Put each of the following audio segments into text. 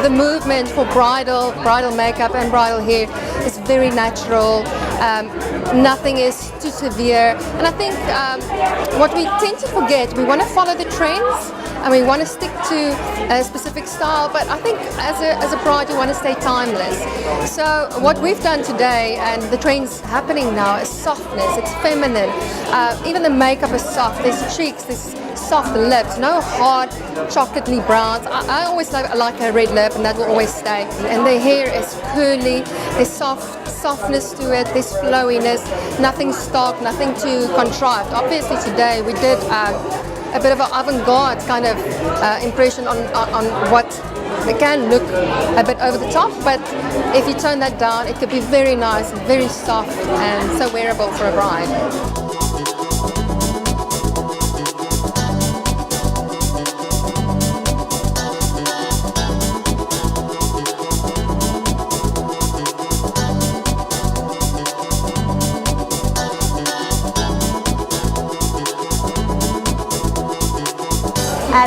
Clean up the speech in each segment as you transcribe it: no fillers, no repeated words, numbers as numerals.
the movement for bridal makeup and bridal hair is very natural. Nothing is too severe. And I think what we tend to forget, we want to follow the trends and we want to stick to a specific style, but I think as a bride you want to stay timeless. So what we've done today, and the trend's happening now, is softness. It's feminine. Even the makeup is soft. There's cheeks, there's soft lips, no hard chocolatey browns. I always like a red lip, and that will always stay. And the hair is curly. There's softness to it. There's flowiness. Nothing stark, nothing too contrived. Obviously today we did a bit of an avant-garde kind of impression on what it can look a bit over the top, but if you tone that down, it could be very nice and very soft and so wearable for a bride.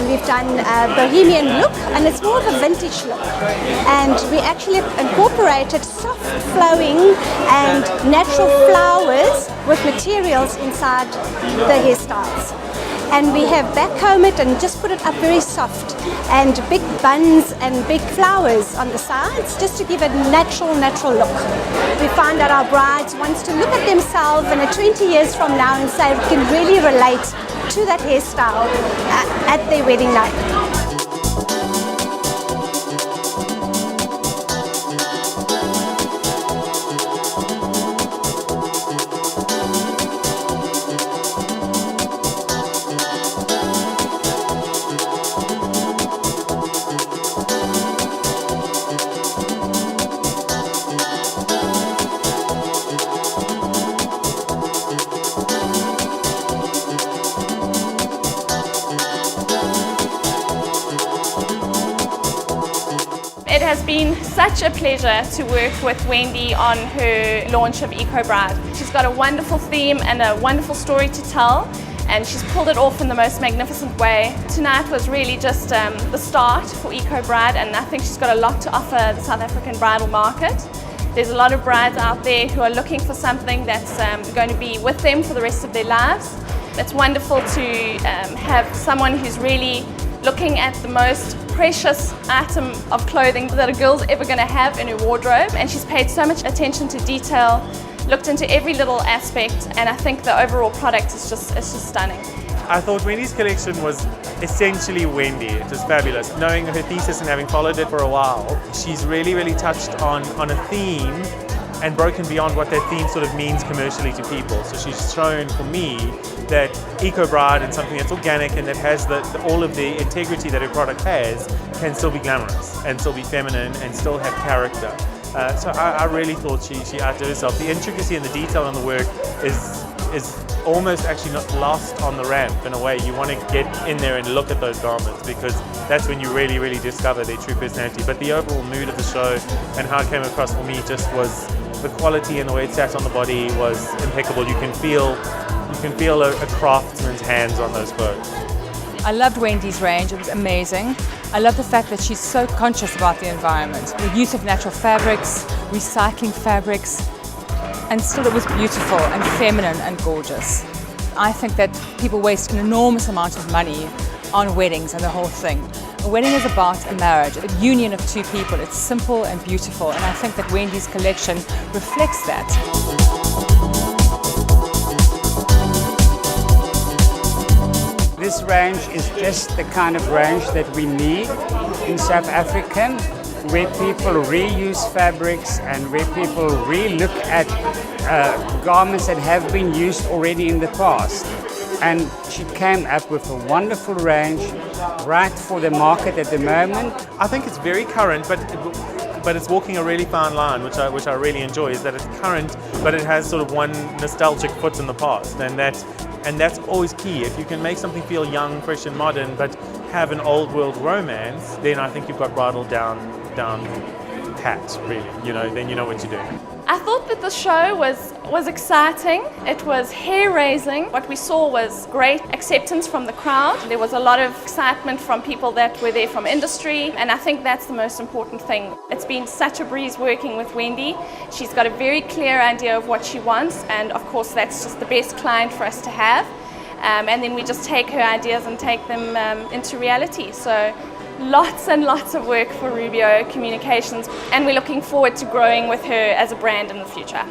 We've done a bohemian look, and it's more of a vintage look. And we actually incorporated soft flowing and natural flowers with materials inside the hairstyles. And we have backcomb it and just put it up very soft, and big buns and big flowers on the sides, just to give a natural look. We find that our brides wants to look at themselves in 20 years from now and say we can really relate to that hairstyle at their wedding night. It has been such a pleasure to work with Wendy on her launch of Eco Bride. She's got a wonderful theme and a wonderful story to tell, and she's pulled it off in the most magnificent way. Tonight was really just the start for Eco Bride, and I think she's got a lot to offer the South African bridal market. There's a lot of brides out there who are looking for something that's going to be with them for the rest of their lives. It's wonderful to have someone who's really looking at the most precious item of clothing that a girl's ever going to have in her wardrobe, and she's paid so much attention to detail, looked into every little aspect, and I think the overall product is just stunning. I thought Wendy's collection was essentially Wendy. It was fabulous. Knowing her thesis and having followed it for a while, she's really touched on a theme and broken beyond what that theme sort of means commercially to people. So she's shown for me that Eco Bride and something that's organic and that has all of the integrity that her product has can still be glamorous and still be feminine and still have character. So I really thought she outdid herself. The intricacy and the detail on the work is almost actually not lost on the ramp in a way. You want to get in there and look at those garments because that's when you really discover their true personality. But the overall mood of the show and how it came across for me just was the quality and the way it sat on the body was impeccable. You can feel a craftsman's hands on those clothes. I loved Wendy's range, it was amazing. I love the fact that she's so conscious about the environment. The use of natural fabrics, recycling fabrics, and still it was beautiful and feminine and gorgeous. I think that people waste an enormous amount of money on weddings and the whole thing. A wedding is about a marriage, a union of two people. It's simple and beautiful, and I think that Wendy's collection reflects that. This range is just the kind of range that we need in South Africa, where people reuse fabrics and where people re-look at garments that have been used already in the past. And she came up with a wonderful range right for the market at the moment. I think it's very current, but it's walking a really fine line, which I really enjoy, is that it's current, but it has sort of one nostalgic foot in the past, and that's always key. If you can make something feel young, fresh and modern, but have an old world romance, then I think you've got bridal down pat, really. Then you know what you're doing. I thought that the show was was exciting. It was hair-raising. What we saw was great acceptance from the crowd. There was a lot of excitement from people that were there from industry, and I think that's the most important thing. It's been such a breeze working with Wendy. She's got a very clear idea of what she wants, and of course that's just the best client for us to have. And then we just take her ideas and take them into reality. So lots and lots of work for Rubio Communications, and we're looking forward to growing with her as a brand in the future.